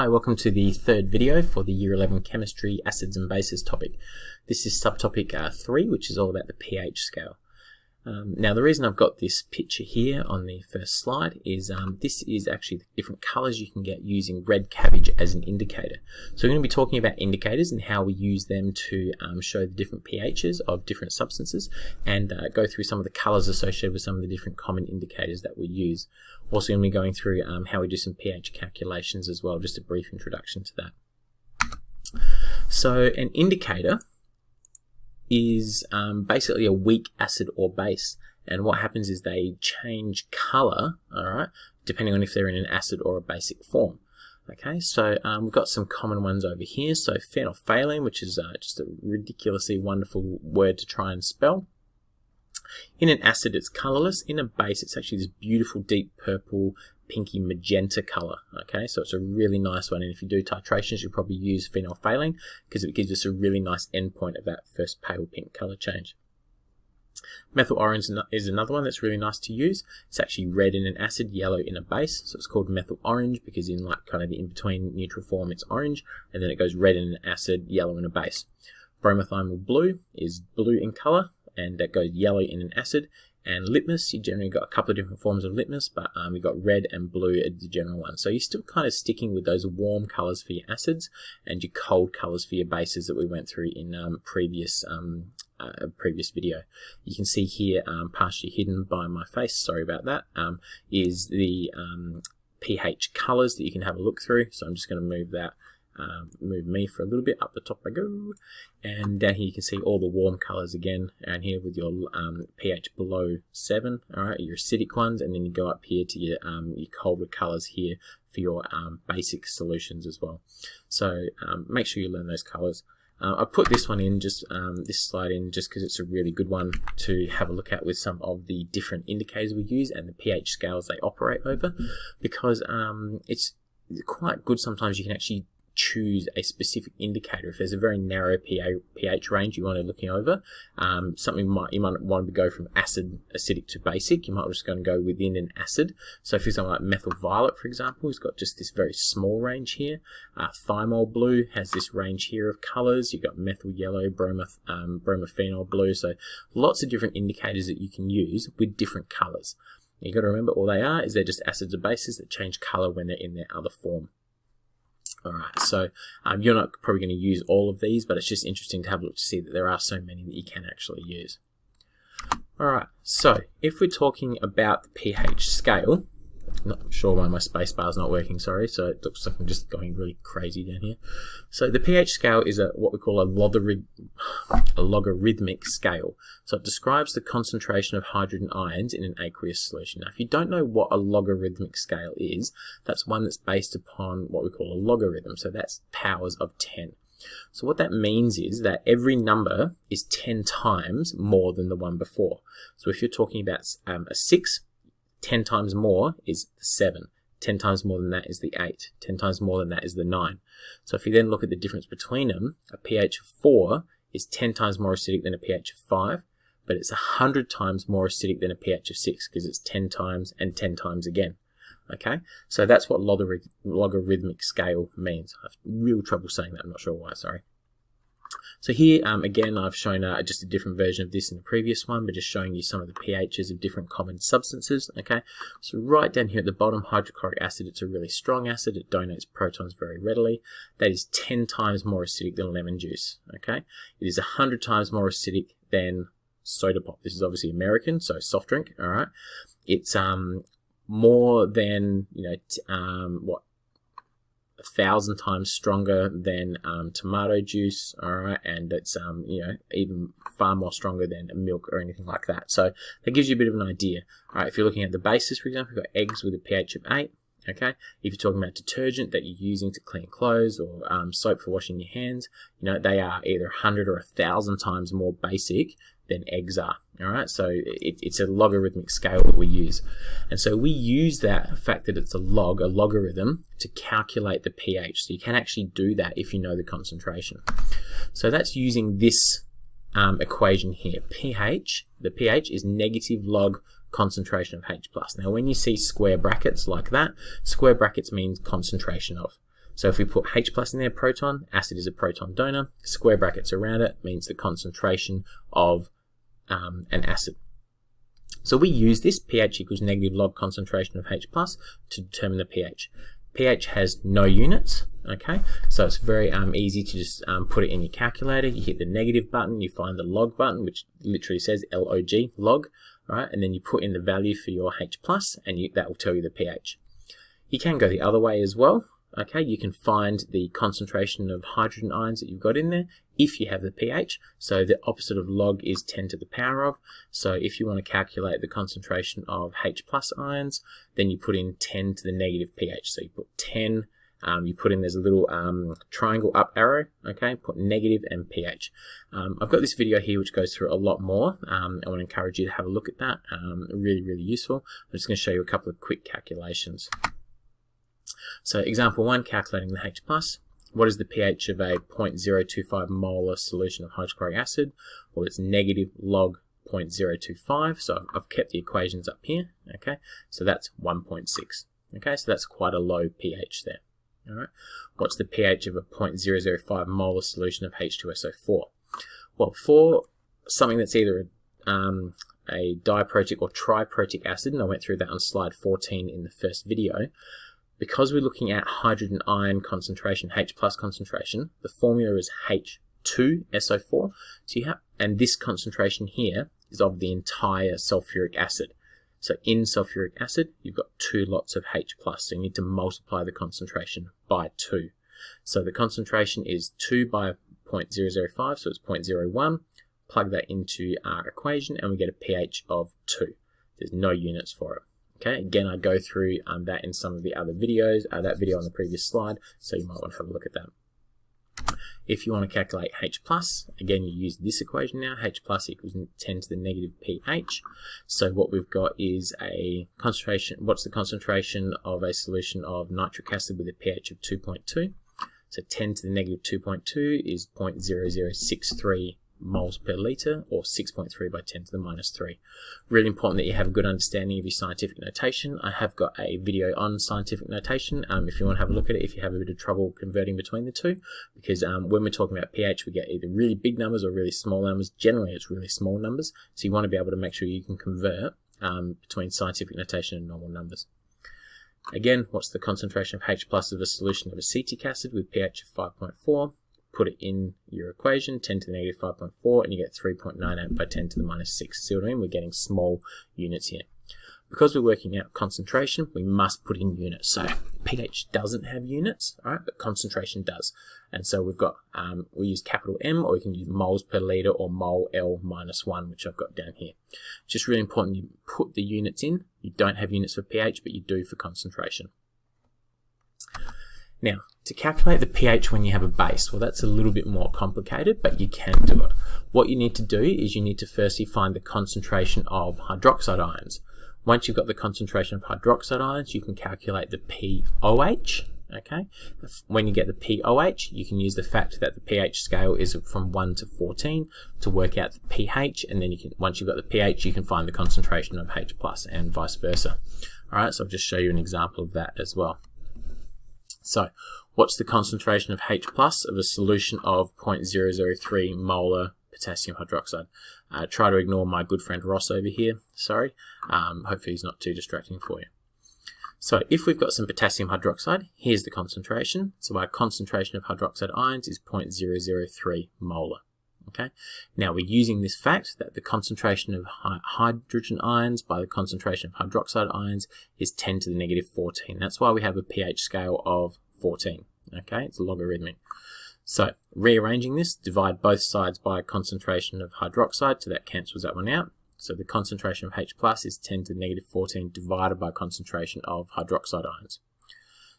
Hi, welcome to the third video for the Year 11 Chemistry Acids and Bases topic. This is subtopic 3, which is all about the pH scale. Now, the reason I've got this picture here on the first slide is this is actually the different colours you can get using red cabbage as an indicator. So we're going to be talking about indicators and how we use them to show the different pHs of different substances and go through some of the colours associated with some of the different common indicators that we use. Also going to be going through how we do some pH calculations as well, just a brief introduction to that. So an indicator is basically a weak acid or base, and what happens is they change color, alright, depending on if they're in an acid or a basic form. Okay, so we've got some common ones over here. So phenolphthalein, which is just a ridiculously wonderful word to try and spell. In an acid, it's colorless. In a base, it's actually this beautiful deep purple, pinky magenta color. Okay, so it's a really nice one. And if you do titrations, you'll probably use phenolphthalein because it gives us a really nice endpoint of that first pale pink color change. Methyl orange is another one that's really nice to use. It's actually red in an acid, yellow in a base. So it's called methyl orange because in like kind of the in-between neutral form, it's orange, and then it goes red in an acid, yellow in a base. Bromothymol blue is blue in color, and that goes yellow in an acid. And litmus, you generally got a couple of different forms of litmus, but we've got red and blue as the general one. So you're still kind of sticking with those warm colors for your acids and your cold colors for your bases that we went through in previous video. You can see here, partially hidden by my face, sorry about that, is the pH colors that you can have a look through. So I'm just going to move that. Move me for a little bit, up the top I go, and down here you can see all the warm colors again, and here with your pH below 7, alright, your acidic ones, and then you go up here to your colder colors here for your basic solutions as well. So make sure you learn those colors. I put this one in, just this slide in, just because it's a really good one to have a look at with some of the different indicators we use and the pH scales they operate over, because it's quite good sometimes you can actually choose a specific indicator. If there's a very narrow pH range you want to looking over, something you might want to go from acidic to basic. You might just go and go within an acid. So for example, like methyl violet, for example, has got just this very small range here. Thymol blue has this range here of colors. You've got methyl yellow, bromophenol blue. So lots of different indicators that you can use with different colors. You've got to remember all they are is they're just acids or bases that change color when they're in their other form. Alright, so you're not probably going to use all of these, but it's just interesting to have a look to see that there are so many that you can actually use. Alright, so if we're talking about the pH scale, not sure why my space bar is not working, sorry, so it looks like I'm just going really crazy down here. So the pH scale is what we call a logarithmic scale. So it describes the concentration of hydrogen ions in an aqueous solution. Now, if you don't know what a logarithmic scale is, that's one that's based upon what we call a logarithm. So that's powers of 10. So what that means is that every number is 10 times more than the one before. So if you're talking about a 6, 10 times more is the 7. 10 times more than that is the 8. 10 times more than that is the 9. So if you then look at the difference between them, a pH of 4 is 10 times more acidic than a pH of 5, but it's 100 times more acidic than a pH of 6 because it's 10 times and 10 times again. Okay, so that's what logarithmic scale means. I have real trouble saying that, I'm not sure why, sorry. So here, again, I've shown just a different version of this in the previous one, but just showing you some of the pHs of different common substances, okay? So right down here at the bottom, hydrochloric acid, it's a really strong acid. It donates protons very readily. That is 10 times more acidic than lemon juice, okay? It is 100 times more acidic than soda pop. This is obviously American, so soft drink, all right? It's more than, 1,000 times stronger than tomato juice, all right, and it's even far more stronger than milk or anything like that. So that gives you a bit of an idea. All right, if you're looking at the bases, for example, you've got eggs with a pH of 8. Okay, if you're talking about detergent that you're using to clean clothes or soap for washing your hands, they are either 100 or 1,000 times more basic than eggs are. All right, so it's a logarithmic scale that we use, and so we use that fact that it's a logarithm, to calculate the pH. So you can actually do that if you know the concentration. So that's using this equation here. The pH is negative log concentration of H+. Now when you see square brackets like that, square brackets means concentration of. So if we put H plus in there, proton, acid is a proton donor, square brackets around it means the concentration of an acid. So we use this pH equals negative log concentration of H plus to determine the pH. pH has no units, okay? So it's very easy to just put it in your calculator. You hit the negative button, you find the log button, which literally says log, log, right? And then you put in the value for your H plus, and that will tell you the pH. You can go the other way as well. Okay, you can find the concentration of hydrogen ions that you've got in there if you have the pH. So the opposite of log is 10 to the power of. So if you want to calculate the concentration of H plus ions, then you put in 10 to the negative pH. So you put 10, you put in, there's a little triangle up arrow, okay, put negative and pH. I've got this video here which goes through a lot more. I want to encourage you to have a look at that. Really, really useful. I'm just going to show you a couple of quick calculations. So example 1, calculating the H plus. What is the pH of a 0.025 molar solution of hydrochloric acid? Well, it's negative log 0.025. So I've kept the equations up here. Okay, so that's 1.6. Okay, so that's quite a low pH there. All right. What's the pH of a 0.005 molar solution of H2SO4? Well, for something that's either a diprotic or triprotic acid, and I went through that on slide 14 in the first video, because we're looking at hydrogen ion concentration, H plus concentration, the formula is H2SO4. So you have, and this concentration here is of the entire sulfuric acid. So in sulfuric acid, you've got 2 lots of H plus. So you need to multiply the concentration by 2. So the concentration is 2 by 0.005, so it's 0.01. Plug that into our equation, and we get a pH of 2. There's no units for it. Okay, again, I go through that in some of the other videos, that video on the previous slide, so you might want to have a look at that. If you want to calculate H plus, again, you use this equation now, H plus equals 10 to the negative pH. So what we've got is a concentration, what's the concentration of a solution of nitric acid with a pH of 2.2? So 10 to the negative 2.2 is 0.0063 moles per litre, or 6.3 by 10 to the minus 3. Really important that you have a good understanding of your scientific notation. I have got a video on scientific notation if you want to have a look at it, if you have a bit of trouble converting between the two, because when we're talking about pH, we get either really big numbers or really small numbers. Generally, it's really small numbers, so you want to be able to make sure you can convert between scientific notation and normal numbers. Again, what's the concentration of H plus of a solution of acetic acid with pH of 5.4? Put it in your equation, 10 to the negative 5.4, and you get 3.98 by 10 to the minus 6. See what I mean? We're getting small units here. Because we're working out concentration, we must put in units. So pH doesn't have units, all right, but concentration does. And so we've got, we use capital M, or we can use moles per litre or mole L minus 1, which I've got down here. It's just really important you put the units in. You don't have units for pH, but you do for concentration. Now, to calculate the pH when you have a base, well, that's a little bit more complicated, but you can do it. What you need to do is you need to firstly find the concentration of hydroxide ions. Once you've got the concentration of hydroxide ions, you can calculate the POH, okay? When you get the POH, you can use the fact that the pH scale is from 1 to 14 to work out the pH, and then you can, once you've got the pH, you can find the concentration of H plus and vice versa. All right, so I'll just show you an example of that as well. So, what's the concentration of H plus of a solution of 0.003 molar potassium hydroxide? Try to ignore my good friend Ross over here, sorry. Hopefully he's not too distracting for you. So, if we've got some potassium hydroxide, here's the concentration. So our concentration of hydroxide ions is 0.003 molar. Okay. Now we're using this fact that the concentration of hydrogen ions by the concentration of hydroxide ions is 10 to the negative 14. That's why we have a pH scale of 14. Okay, it's logarithmic. So rearranging this, divide both sides by a concentration of hydroxide, so that cancels that one out. So the concentration of H plus is 10 to the negative 14 divided by concentration of hydroxide ions.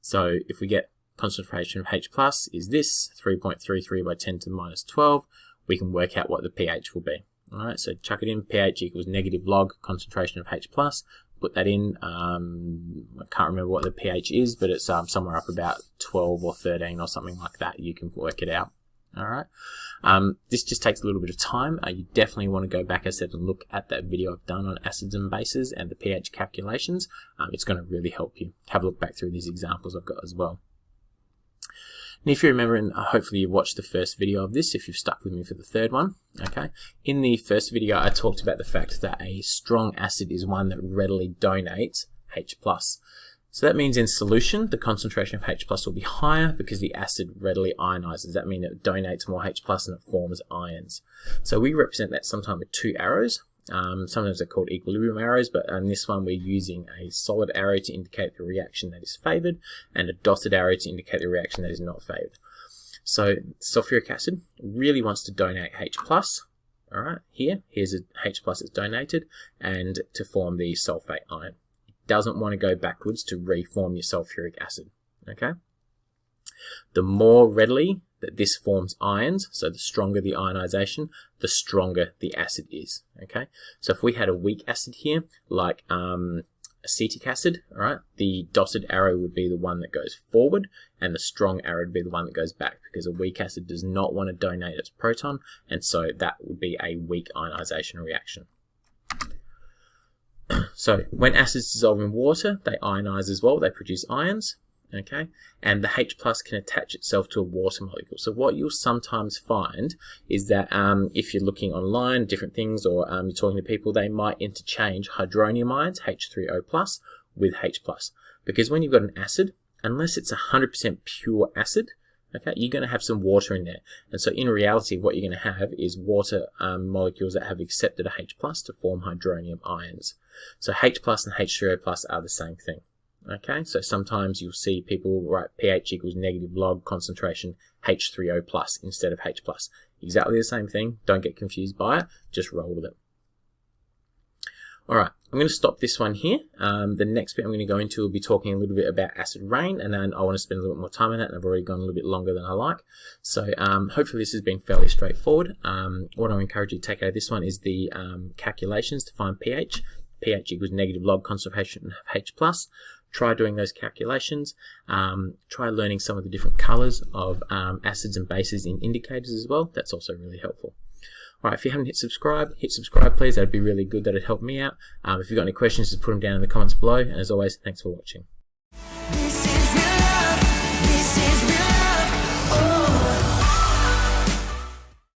So if we get concentration of H plus is this, 3.33 by 10 to the minus 12, we can work out what the pH will be. All right, so chuck it in, pH equals negative log concentration of H plus. Put that in, I can't remember what the pH is, but it's somewhere up about 12 or 13 or something like that. You can work it out. All right, this just takes a little bit of time. You definitely want to go back, as I said, and look at that video I've done on acids and bases and the pH calculations. It's going to really help you. Have a look back through these examples I've got as well. And if you remember, and hopefully you watched the first video of this, if you've stuck with me for the third one, okay? In the first video, I talked about the fact that a strong acid is one that readily donates H+. So that means in solution, the concentration of H+ will be higher because the acid readily ionizes. That means it donates more H+ and it forms ions. So we represent that sometimes with two arrows. Sometimes they're called equilibrium arrows, but in this one we're using a solid arrow to indicate the reaction that is favored and a dotted arrow to indicate the reaction that is not favored. So sulfuric acid really wants to donate H+. All right, here's a H+ that's donated, and to form the sulfate ion. Doesn't want to go backwards to reform your sulfuric acid. Okay, the more readily that this forms ions, so the stronger the ionization, the stronger the acid is. Okay, so if we had a weak acid here, like acetic acid, all right, the dotted arrow would be the one that goes forward, and the strong arrow would be the one that goes back, because a weak acid does not want to donate its proton, and so that would be a weak ionization reaction. So when acids dissolve in water, they ionize as well, they produce ions, okay, and the H+ can attach itself to a water molecule. So what you'll sometimes find is that if you're looking online, different things, or you're talking to people, they might interchange hydronium ions, H3O+, with H+. Because when you've got an acid, unless it's 100% pure acid, okay, you're going to have some water in there. And so in reality, what you're going to have is water molecules that have accepted a H+ to form hydronium ions. So H+ and H3O+ are the same thing. Okay, so sometimes you'll see people write pH equals negative log concentration H3O+ instead of H+. Exactly the same thing. Don't get confused by it. Just roll with it. All right, I'm going to stop this one here. The next bit I'm going to go into will be talking a little bit about acid rain, and then I want to spend a little bit more time on that, and I've already gone a little bit longer than I like. So hopefully this has been fairly straightforward. What I encourage you to take out of this one is the calculations to find pH. pH equals negative log concentration of H+. Try doing those calculations. Try learning some of the different colors of acids and bases in indicators as well. That's also really helpful. All right, if you haven't hit subscribe please. That'd be really good. That'd help me out. If you've got any questions, just put them down in the comments below. And as always, thanks for watching.